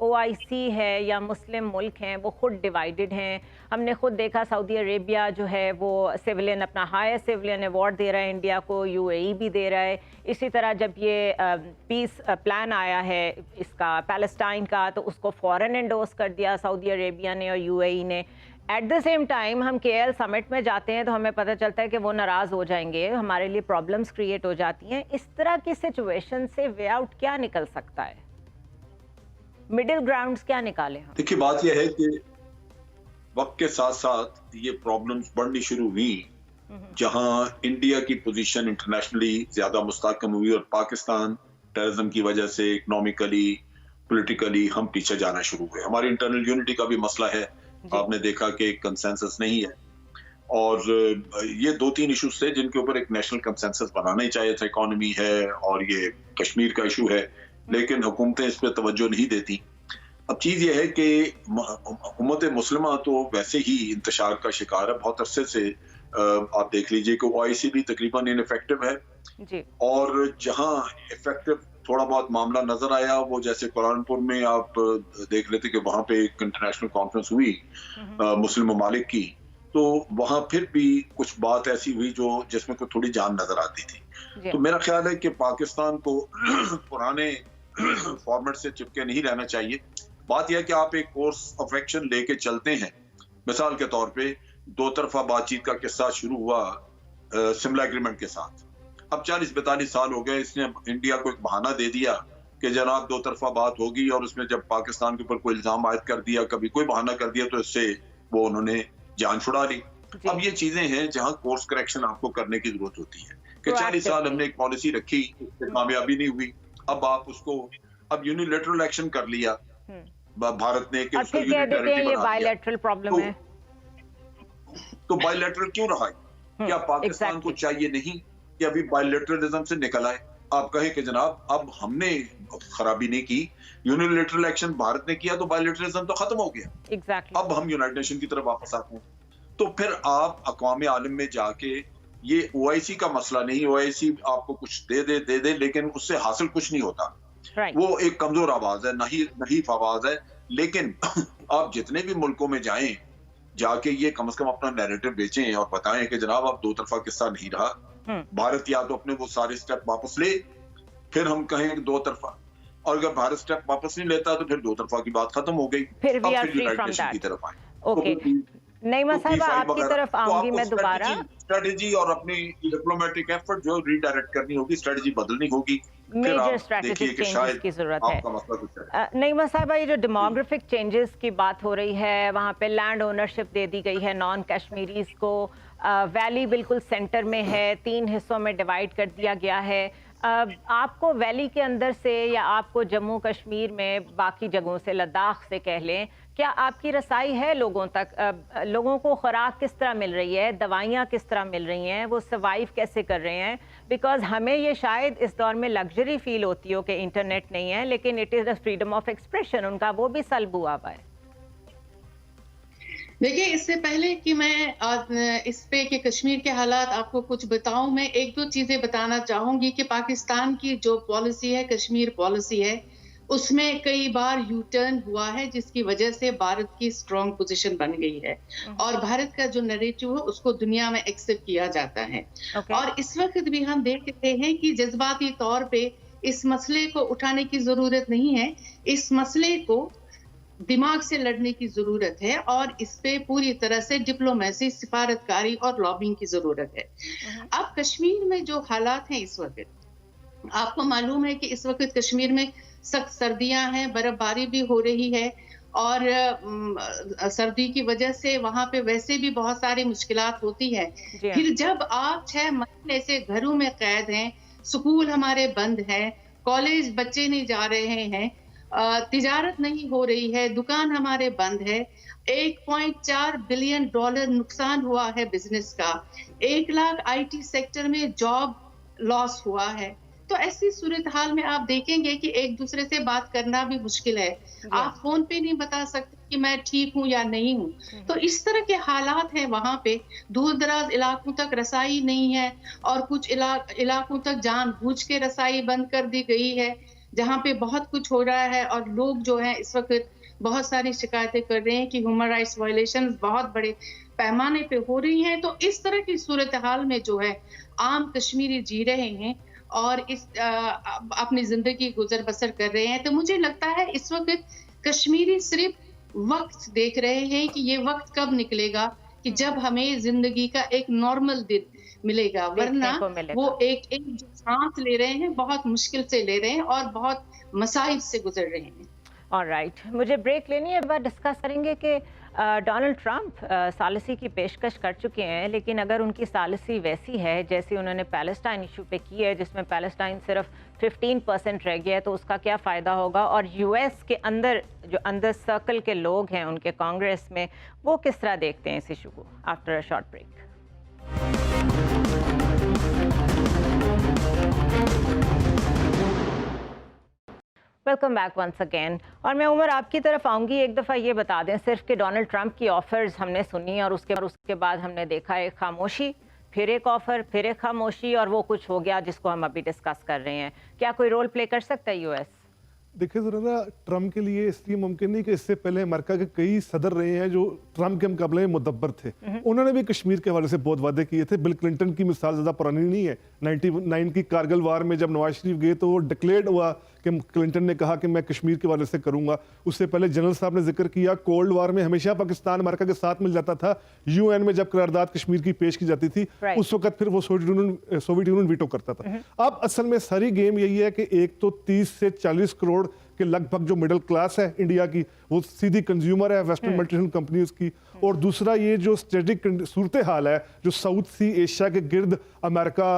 OIC है या मुस्लिम मुल्क हैं वो खुद डिवाइडेड हैं। हमने खुद देखा सऊदी अरेबिया जो है वो सिविलियन अपना हाईएस्ट सिविलियन अवार्ड दे रहा है इंडिया को, UAE भी दे रहा है। इसी तरह जब ये पीस प्लान आया है इसका पैलेस्टाइन का, तो उसको फ़ौरन एंडोर्स कर दिया सऊदी अरेबिया ने और UAE ने। एट द सेम टाइम हम KL समिट में जाते हैं तो हमें पता चलता है कि वो नाराज़ हो जाएंगे, हमारे लिए प्रॉब्लम्स क्रिएट हो जाती हैं। इस तरह की सिचुएशन से वे आउट क्या निकल सकता है? मिडिल ग्राउंड्स क्या निकाले हम? देखिए बात यह है कि वक्त के साथ साथ ये प्रॉब्लम्स बढ़नी शुरू हुई, जहां इंडिया की पोजीशन इंटरनेशनली ज्यादा मुस्तहकम हुई और पाकिस्तान टेररिज्म की वजह से इकोनॉमिकली पॉलिटिकली हम पीछे जाना शुरू हुए। हमारी इंटरनल यूनिटी का भी मसला है, आपने देखा कि कंसेंसस नहीं है, और ये 2-3 इश्यूज थे जिनके ऊपर एक नेशनल कंसेंसस बनाना ही चाहिए था। इकोनॉमी है और ये कश्मीर का इशू है, लेकिन हुकूमतें इस पर तवज्जो नहीं देती। अब चीज ये है कि उम्मत मुस्लिमा तो वैसे ही इंतशार का शिकार है, बहुत अरसे से آپ دیکھ لیجئے کہ OIC بھی تقریباً انفیکٹو ہے جی اور جہاں افیکٹو تھوڑا بہت معاملہ نظر آیا وہ جیسے کوالالمپور میں آپ دیکھ لیتے کہ وہاں پہ ایک انٹرنیشنل کانفرنس ہوئی مسلم ممالک کی تو وہاں پھر بھی کچھ بات ایسی ہوئی جس میں کوئی تھوڑی جان نظر آتی تھی. تو میرا خیال ہے کہ پاکستان کو پرانے فارمیٹ سے چپکے نہیں رہنا چاہیے. بات یہ ہے کہ آپ ایک کورس آف ایکشن لے کے چلتے ہیں. مثال کے طور پہ دو طرفہ بات چیت کا قصہ شروع ہوا سملا ایگریمنٹ کے ساتھ. اب 40-42 سال ہو گئے, اس نے انڈیا کو ایک بہانہ دے دیا کہ جناب دو طرفہ بات ہوگی, اور اس میں جب پاکستان کے اوپر کوئی الزام عائد کر دیا, کبھی کوئی بہانہ کر دیا, تو اس سے وہ انہوں نے جان چھڑا لی. اب یہ چیزیں ہیں جہاں کورس کریکشن آپ کو کرنے کی ضرورت ہوتی ہے کہ 40 سال ہم نے ایک پالیسی رکھی, اس سے کامیابی نہیں ہوئی, اب آپ اس کو اب یونیلیٹرل ایکشن کر لیا بھارت نے کہ اس کو یہ بائیلیٹرل پرابلم ہے. تو بائیلیٹرل کیوں رہا ہے؟ کیا پاکستان کو چاہیے نہیں کہ ابھی بائیلیٹرلزم سے نکل آئے, آپ کہیں کہ جناب اب ہم نے خرابی نہیں کی, یونیلیٹرل ایکشن بھارت نے کیا تو بائیلیٹرلزم تو ختم ہو گیا, اب ہم یونائٹڈ نیشن کی طرف واپس آتے ہیں. تو پھر آپ اقوام عالم میں جا کے یہ OIC کا مسئلہ نہیں, OIC آپ کو کچھ دے دے لیکن اس سے حاصل کچھ نہیں ہوتا. وہ ایک کمزور آواز ہے, نحیف آواز ہے. لیکن آپ جتنے بھی ملکوں میں جائیں, جا کے یہ کم از کم اپنا نیریٹو بیچیں اور بتائیں کہ جناب اب دو طرفہ قصہ نہیں رہا. بھارت یا تو اپنے وہ سارے سٹیپ واپس لے, پھر ہم کہیں کہ دو طرفہ, اور اگر بھارت سٹیپ واپس نہیں لیتا تو پھر دو طرفہ کی بات ختم ہو گئی, پھر یونائٹڈ نیشن کی طرف آئیں. نعیمہ صاحبہ آپ کی طرف آؤں گی میں دوبارہ. اسٹریٹجی اور اپنی ڈپلومیٹک ایفرٹ جو ری ڈائریکٹ کرنی ہوگی, اسٹریٹجی بدلنی ہوگی, میجر اسٹریٹجک چینجز کی ضرورت ہے. نعیمہ صاحبہ یہ جو ڈیموگرافک چینجز کی بات ہو رہی ہے, وہاں پہ لینڈ اونرشپ دے دی گئی ہے نان کشمیریز کو, ویلی بالکل سینٹر میں ہے, 3 حصوں میں ڈیوائیڈ کر دیا گیا ہے. آپ کو ویلی کے اندر سے یا آپ کو جموں کشمیر میں باقی جگہوں سے, لداخ سے کہہ لیں, کیا آپ کی رسائی ہے لوگوں تک؟ لوگوں کو خوراک کس طرح مل رہی ہے, دوائیاں کس طرح مل رہی ہیں, وہ سروائیو کیسے کر رہے ہیں؟ بیکاز ہمیں یہ شاید اس دور میں لگژری فیل ہوتی ہو کہ انٹرنیٹ نہیں ہے, لیکن it is a freedom of expression, ان کا وہ بھی سلب ہوا ہے. دیکھیے, اس سے پہلے کہ میں اس پہ کہ کشمیر کے حالات آپ کو کچھ بتاؤں, میں 1-2 چیزیں بتانا چاہوں گی کہ پاکستان کی جو پالیسی ہے, کشمیر پالیسی ہے, اس میں کئی بار یو ٹرن ہوا ہے, جس کی وجہ سے بھارت کی اسٹرانگ پوزیشن بن گئی ہے, اور بھارت کا جو نیریٹو ہے اس کو دنیا میں ایکسپٹ کیا جاتا ہے. اور اس وقت بھی ہم دیکھ رہے ہیں کہ جذباتی طور پہ اس مسئلے کو اٹھانے کی ضرورت نہیں ہے, اس مسئلے کو دماغ سے لڑنے کی ضرورت ہے, اور اس پہ پوری طرح سے ڈپلومیسی, سفارتکاری اور لابنگ کی ضرورت ہے. اب کشمیر میں جو حالات ہیں اس وقت, آپ کو معلوم ہے کہ اس وقت کشمیر میں سخت سردیاں ہیں, برف باری بھی ہو رہی ہے, اور سردی کی وجہ سے وہاں پہ ویسے بھی بہت ساری مشکلات ہوتی ہے. پھر جب آپ 6 مہینے سے گھروں میں قید ہیں, سکول ہمارے بند ہیں, کالج بچے نہیں جا رہے ہیں, تجارت نہیں ہو رہی ہے, دکان ہمارے بند ہے, $1.4 بلین نقصان ہوا ہے بزنس کا, 1 لاکھ IT سیکٹر میں جاب لاس ہوا ہے. تو ایسی صورتحال میں آپ دیکھیں گے کہ ایک دوسرے سے بات کرنا بھی مشکل ہے. آپ فون پہ نہیں بتا سکتے کہ میں ٹھیک ہوں یا نہیں ہوں. تو اس طرح کے حالات ہیں وہاں پہ. دور دراز علاقوں تک رسائی نہیں ہے, اور کچھ علاقوں تک جان بوجھ کے رسائی بند کر دی گئی ہے, جہاں پہ بہت کچھ ہو رہا ہے, اور لوگ جو ہیں اس وقت بہت ساری شکایتیں کر رہے ہیں کہ ہیومن رائٹس وائلیشن بہت بڑے پیمانے پہ ہو رہی ہیں. تو اس طرح کی صورتحال میں جو ہے عام کشمیری جی رہے ہیں اور اپنی زندگی گزر بسر کر رہے ہیں. تو مجھے لگتا ہے اس وقت کشمیری صرف وقت دیکھ رہے ہیں کہ یہ وقت کب نکلے گا کہ جب ہمیں زندگی کا ایک نارمل دن ملے گا, ورنہ وہ ایک جو سانس لے رہے ہیں بہت مشکل سے لے رہے ہیں اور بہت مصائب سے گزر رہے ہیں. آلرائٹ, مجھے بریک لینی ہے, بعد ڈسکس کریں گے کہ ڈونلڈ ٹرمپ ثالثی کی پیشکش کر چکے ہیں, لیکن اگر ان کی ثالثی ویسی ہے جیسی انہوں نے پیلسٹائن ایشو پہ کی ہے, جس میں پیلسٹائن صرف 15% رہ گیا ہے, تو اس کا کیا فائدہ ہوگا, اور US کے اندر جو اندر سرکل کے لوگ ہیں ان کے کانگریس میں, وہ کس طرح دیکھتے ہیں اس ایشو کو. After a short break. Welcome back once again. और मैं उमर आपकी तरफ आऊँगी। एक दफ़ा ये बता दें सिर्फ कि डोनाल्ड ट्रंप की ऑफ़र्स हमने सुनी और उसके बाद हमने देखा एक खामोशी, फिर एक ऑफ़र, फिर एक खामोशी, और वो कुछ हो गया जिसको हम अभी डिस्कस कर रहे हैं। क्या कोई रोल प्ले कर सकता है यूएस? देखिए ज़रा ना, ट्रम्प के लिए इसलिए मुमकिन नहीं कि इससे पहले अमेरिका के कई सदर रहे हैं जो ट्रम्प के मुकाबले में मुदब्बर थे। उन्होंने भी कश्मीर के हवाले से बहुत वादे किए थे। बिल क्लिंटन की मिसाल ज़्यादा पुरानी नहीं है। 99 की कारगिल वार में जब नवाज शरीफ गए तो वो डिक्लेयर्ड हुआ कि क्लिंटन ने कहा कि मैं कश्मीर के हवाले से करूंगा। उससे पहले जनरल साहब ने जिक्र किया कोल्ड वार में हमेशा पाकिस्तान अमेरिका के साथ मिल जाता था। यूएन में जब करारदाद कश्मीर की पेश की जाती थी उस वक्त फिर वो सोवियत यूनियन वीटो करता था। अब असल में सारी गेम यही है कि एक तो 30 से 40 करोड़ के लगभग जो मिडिल क्लास है इंडिया की, वो सीधी कंज्यूमर है वेस्टर्न मल्टीनेशनल कंपनीज की, और दूसरा ये जो स्ट्रेटेजिक सूरत हाल है जो साउथ सी एशिया के गिर्द अमेरिका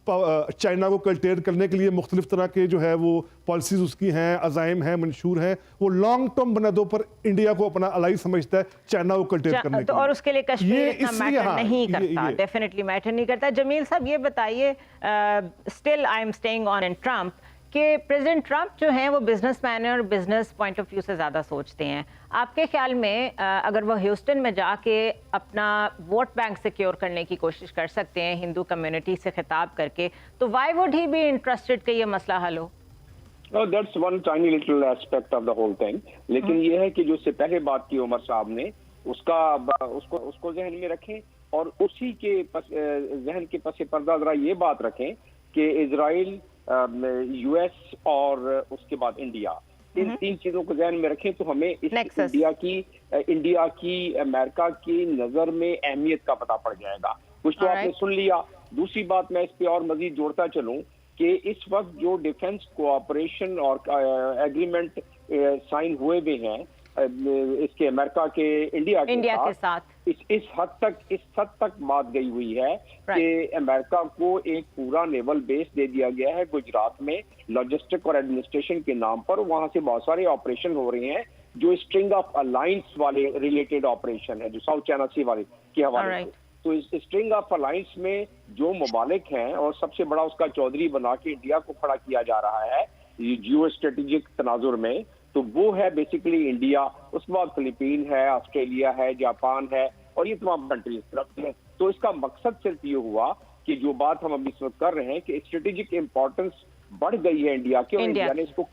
चाइना को कल्टेट करने के लिए मुख्तलिफ तरह के जो है वो पॉलिसीज उसकी हैं, अज़ाइम हैं, मंशूर हैं, वो लॉन्ग टर्म बुनियादों पर इंडिया को अपना अलाई समझता है चाइना को कल्टेट करने के लिए। और उसके लिए कश्मीर इतना मैटर नहीं करता, डेफिनेटली मैटर नहीं करता। जमील साहब ये बताइए, still I am staying on in Trump, कि प्रेसिडेंट ट्रंप जो हैं वो बिजनेसमैन है और बिजनेस पॉइंट ऑफ व्यू से ज़्यादा सोचते हैं। आपके ख्याल में अगर वो ह्यूस्टन में जाके अपना वोट बैंक सिक्योर करने की कोशिश कर सकते हैं हिंदू कम्युनिटी से खिताब करके, तो why would he be interested कि ये मसला हल हो? That's one tiny little aspect of the whole thing. लेकिन ये है कि जो उससे पहले बात की उमर साहब ने, उसको जहन में रखें, और उसी के जहन के पस पर्दा जरा ये बात रखें कि इजराइल, यूएस और उसके बाद इंडिया, इन तीन चीजों को ध्यान में रखें तो हमें इस इंडिया की अमेरिका की नजर में अहमियत का पता पड़ जाएगा। कुछ तो आपने सुन लिया। दूसरी बात मैं इस पे और मजीद जोड़ता चलूं कि इस वक्त जो डिफेंस कोऑपरेशन और एग्रीमेंट साइन हुए भी हैं इसके अमेरिका के इंडिया के साथ इस हद तक बात गई हुई है कि अमेरिका को एक पूरा नेवल बेस दे दिया गया है गुजरात में, लॉजिस्टिक और एडमिनिस्ट्रेशन के नाम पर। वहां से बहुत सारे ऑपरेशन हो रहे हैं जो स्ट्रिंग ऑफ अलायंस वाले रिलेटेड ऑपरेशन है, जो साउथ चाइना सी वाले के हवाले से। तो इस स्ट्रिंग ऑफ अलायंस में जो ममालिक हैं, और सबसे बड़ा उसका चौधरी बना के इंडिया को खड़ा किया जा रहा है जियो स्ट्रेटेजिक तनाजुर में, तो वो है बेसिकली इंडिया, उसके बाद फिलीपीन है, ऑस्ट्रेलिया है, जापान है, और ये तमाम कंट्रीज तरफ है। तो इसका मकसद सिर्फ ये हुआ कि जो बात हम अभी इस वक्त कर रहे हैं कि स्ट्रेटेजिक इंपॉर्टेंस बढ़ गई है इंडिया की, और इंडिया ने इसको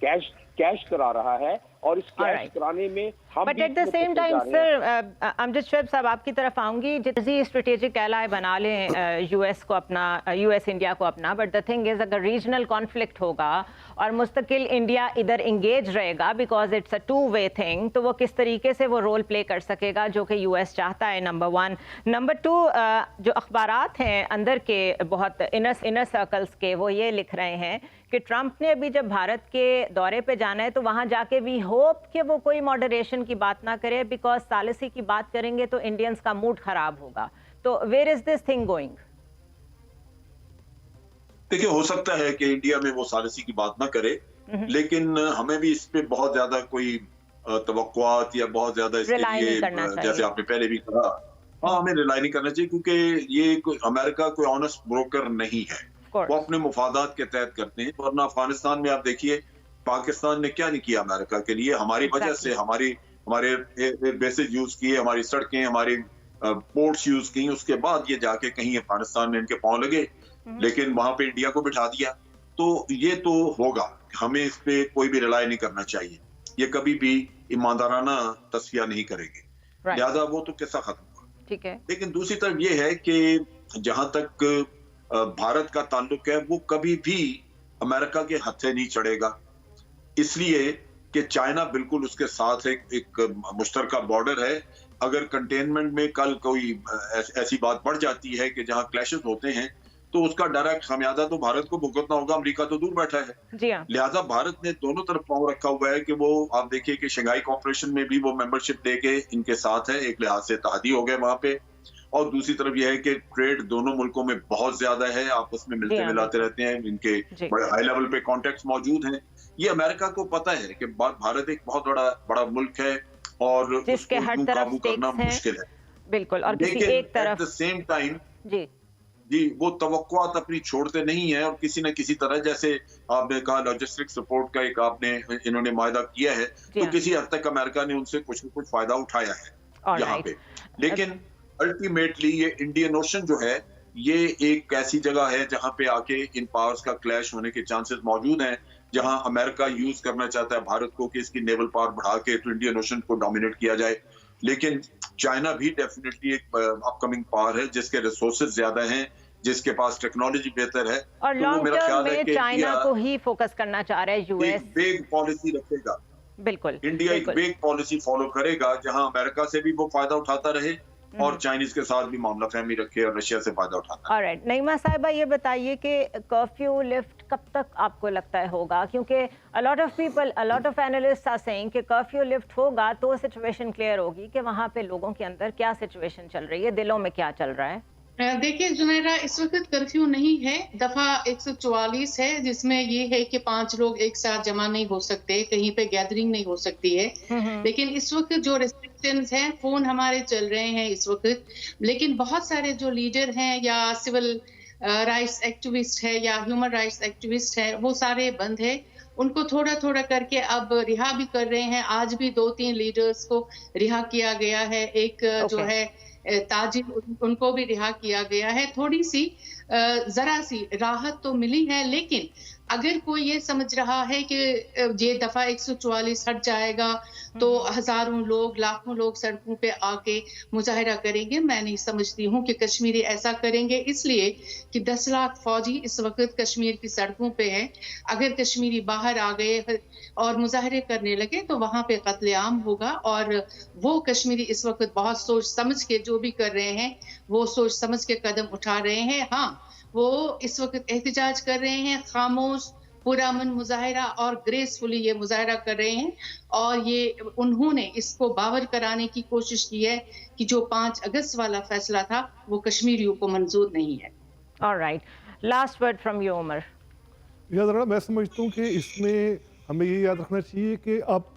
कैश करा रहा है, और इस कैश कराने में हम but at the same time sir, Amjad Shoaib साहब आपकी तरफ आऊंगी। जितनी स्ट्रेटेजिक एलाय बना लें यूएस को अपना, यूएस इंडिया को अपना, बट द थिंग इज अगर रीजनल कॉन्फ्लिक्ट होगा और मुस्तकिल इंडिया इधर इंगेज रहेगा because it's a two way thing, तो वो किस तरीके से वो रोल प्ले कर सकेगा जो कि यूएस चाहता है, नंबर वन। नंबर टू, जो अखबारात हैं अंदर के बहुत इनर सर्कल्स के, वो ये लिख रहे हैं कि ट्रंप ने अभी जब भारत के दौरे पे जाना है तो वहां जाके वी होप कि वो कोई मॉडरेशन की बात ना करे, बिकॉज सालिसी की बात करेंगे तो इंडियंस का मूड खराब होगा। तो where is this thing going? देखिए, हो सकता है कि इंडिया में वो सालिसी की बात ना करे, लेकिन हमें भी इस पे बहुत ज्यादा कोई तवक्कुआत या बहुत ज्यादा इसके लिए, जैसे आपने पहले भी कहा, हमें रिलाई नहीं करना चाहिए, क्योंकि ये अमेरिका कोई ऑनेस्ट ब्रोकर नहीं है। वो अपने मुफादात के तहत करते हैं। वरना अफगानिस्तान में आप देखिए पाकिस्तान ने क्या नहीं किया अमेरिका के लिए, हमारी वजह से हमारे बेसिस यूज किए, हमारी सड़कें, हमारी पोर्ट्स यूज की, उसके बाद ये जाके कहीं अफगानिस्तान में इनके पांव लगे, लेकिन वहां पे इंडिया को बिठा दिया। तो ये तो होगा, हमें इस पे कोई भी रिलाई नहीं करना चाहिए, ये कभी भी ईमानदाराना तस्फिया नहीं करेंगे, लिहाजा वो तो किस्सा खत्म हुआ। ठीक है। लेकिन दूसरी तरफ ये है कि जहां तक भारत का ताल्लुक है वो कभी भी अमेरिका के हथे नहीं चढ़ेगा, इसलिए कि चाइना बिल्कुल उसके साथ एक मुश्तरका बॉर्डर है। अगर कंटेनमेंट में कल कोई ऐसी बात बढ़ जाती है कि जहां क्लैशेस होते हैं तो उसका डायरेक्ट खामियाजा तो भारत को भुगतना होगा, अमेरिका तो दूर बैठा है। लिहाजा भारत ने दोनों तरफ पांव रखा हुआ है कि वो, आप देखिए कि शंघाई कॉर्पोरेशन में भी वो मेंबरशिप लेके इनके साथ है, एक लिहाज से तहदी हो गए वहां पे, और दूसरी तरफ यह है कि ट्रेड दोनों मुल्कों में बहुत ज्यादा है, आपस में मिलते मिलाते रहते हैं, इनके बड़े हाई लेवल पे कॉन्टेक्ट्स मौजूद हैं। ये अमेरिका को पता है कि भारत एक बहुत बड़ा मुल्क है और उसको काबू करना मुश्किल है। बिल्कुल। और किसी एक तरफ एट द सेम टाइम جی وہ توقعات اپنی چھوڑتے نہیں ہیں اور کسی نہ کسی طرح جیسے آپ نے کہا لاجسٹک سپورٹ کا ایک آپ نے انہوں نے معاہدہ کیا ہے تو کسی حد تک امریکہ نے ان سے کچھ نہ کچھ فائدہ اٹھایا ہے یہاں پہ. لیکن الٹیمیٹلی یہ انڈین اوشن جو ہے یہ ایک ایسی جگہ ہے جہاں پہ آ کے ان پاورز کا کلیش ہونے کے چانسز موجود ہیں, جہاں امریکہ یوز کرنا چاہتا ہے بھارت کو کہ اس کی نیول پاور بڑھا کے تو انڈین اوشن کو ڈومینیٹ کیا جائے. لیکن چائنا بھی ڈیفینیٹلی ایک اپ کمنگ پاور ہے جس کے ریسورسز زیادہ ہیں, جس کے پاس ٹیکنالوجی بہتر ہے, اور لانگ ٹرم میں چائنا کو ہی فوکس کرنا چاہ رہا ہے یو ایس. بیگ پالیسی رکھے گا, بالکل انڈیا ایک بیگ پالیسی فالو کرے گا جہاں امریکہ سے بھی وہ فائدہ اٹھاتا رہے اور چائنیز کے ساتھ بھی معاملہ فہمی رکھے اور رشیا سے فائدہ اٹھاتا ہے. آلرائٹ, نعیمہ صاحبہ یہ بتائیے کہ کرفیو لفٹ کب تک آپ کو لگتا ہے ہوگا, کیونکہ a lot of analysts are saying کہ کرفیو لفٹ ہوگا تو سچویشن کلیئر ہوگی کہ وہاں پہ لوگوں کے اندر کیا سچویشن چل رہی ہے, دلوں میں کیا چل رہا ہے. دیکھیے جنیرا, اس وقت کرفیو نہیں ہے, دفعہ 144 ہے جس میں یہ ہے کہ 5 لوگ ایک ساتھ جمع نہیں ہو سکتے, کہیں پہ گیدرنگ نہیں ہو سکتی ہے. لیکن اس وقت جو ریسٹرکشنز ہیں, فون ہمارے چل رہے ہیں اس وقت, لیکن بہت سارے جو لیڈر ہیں یا سول رائٹس ایکٹیوسٹ ہے یا ہیومن رائٹس ایکٹیوسٹ ہے وہ سارے بند ہے. ان کو تھوڑا تھوڑا کر کے اب رہا بھی کر رہے ہیں. آج بھی 2-3 لیڈرز کو رہا کیا گیا ہے, ایک جو ہے تاجر ان کو بھی رہا کیا گیا ہے. تھوڑی سی ذرا سی راحت تو ملی ہے, لیکن اگر کوئی یہ سمجھ رہا ہے کہ یہ دفعہ 144 ہٹ جائے گا تو ہزاروں لوگ, لاکھوں لوگ سڑکوں پہ آ کے مظاہرہ کریں گے, میں نہیں سمجھتی ہوں کہ کشمیری ایسا کریں گے, اس لیے کہ 10 لاکھ فوجی اس وقت کشمیر کی سڑکوں پہ ہیں. اگر کشمیری باہر آ گئے اور مظاہرے کرنے لگے تو وہاں پہ قتل عام ہوگا, اور وہ کشمیری اس وقت بہت سوچ سمجھ کے جو بھی کر رہے ہیں وہ سوچ سمجھ کے قدم اٹھا رہے ہیں. ہاں وہ اس وقت احتجاج کر رہے ہیں, خاموش پرامن مظاہرہ اور گریسفلی یہ مظاہرہ کر رہے ہیں, اور یہ انہوں نے اس کو باور کرانے کی کوشش کی ہے کہ جو 5 اگست والا فیصلہ تھا وہ کشمیریوں کو منظور نہیں ہے. Alright, last word from you Umar. یاد رکھنا, میں سمجھتا ہوں کہ اس میں ہمیں یہ یاد رکھنا چاہیے کہ اب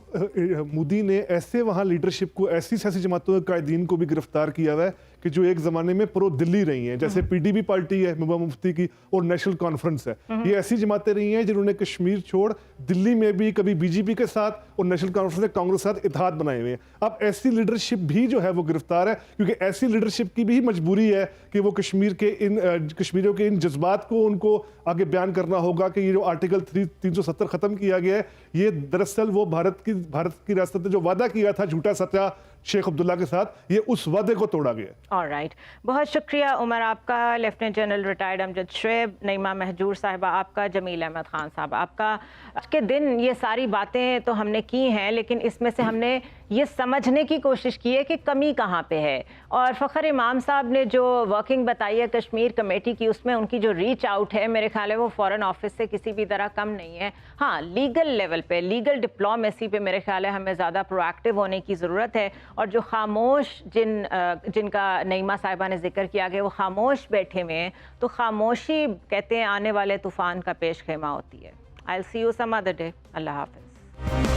مودی نے ایسے وہاں لیڈرشپ کو, ایسی سیاسی جماعتوں کے قائدین کو بھی گرفتار کیا ہوا ہے کہ جو ایک زمانے میں پرو دلی رہی ہیں, جیسے پی ڈی پی پارٹی ہے محبوبہ مفتی کی اور نیشنل کانفرنس ہے. یہ ایسی جماعتیں رہی ہیں جنہوں نے کشمیر چھوڑ دلی میں بھی کبھی بی جے پی کے ساتھ اور نیشنل کانفرنس نے کانگریس کے ساتھ اتحاد بنائے ہوئے ہیں. اب ایسی لیڈرشپ بھی جو ہے وہ گرفتار ہے, کیونکہ ایسی لیڈرشپ کی بھی مجبوری ہے کہ وہ کشمیر کے کشمیریوں کے ان جذبات کو ان کو آگے بیان کرنا ہوگا کہ یہ جو آرٹیکل 370 ختم کیا گیا ہے یہ دراصل وہ بھارت کی ریاست نے جو وعدہ کیا تھا جھوٹا ستیہ شیخ عبداللہ کے ساتھ, یہ اس وعدے کو توڑا گیا. آلرائٹ, بہت شکریہ عمر آپ کا, لیفٹیننٹ جنرل ریٹائرڈ امجد شعیب, نعیمہ مہجور صاحبہ آپ کا, جمیل احمد خان صاحب آپ کا. آج کے دن یہ ساری باتیں تو ہم نے کی ہیں, لیکن اس میں سے ہم نے یہ سمجھنے کی کوشش کی ہے کہ کمی کہاں پہ ہے. اور فخر امام صاحب نے جو ورکنگ بتائی ہے کشمیر کمیٹی کی, اس میں ان کی جو ریچ آؤٹ ہے میرے خیال ہے وہ فورن آفس سے کسی بھی طرح کم نہیں ہے. ہاں لیگل لیول پہ, لیگل ڈپلومیسی پہ میرے خیال ہے ہمیں زیادہ پرو ایکٹیو ہونے کی ضرورت ہے. اور جو خاموش جن کا نعیمہ صاحبہ نے ذکر کیا کہ وہ خاموش بیٹھے ہوئے ہیں, تو خاموشی کہتے ہیں آنے والے طوفان کا پیش خیمہ ہوتی ہے. I'll see you some other day. اللہ حافظ.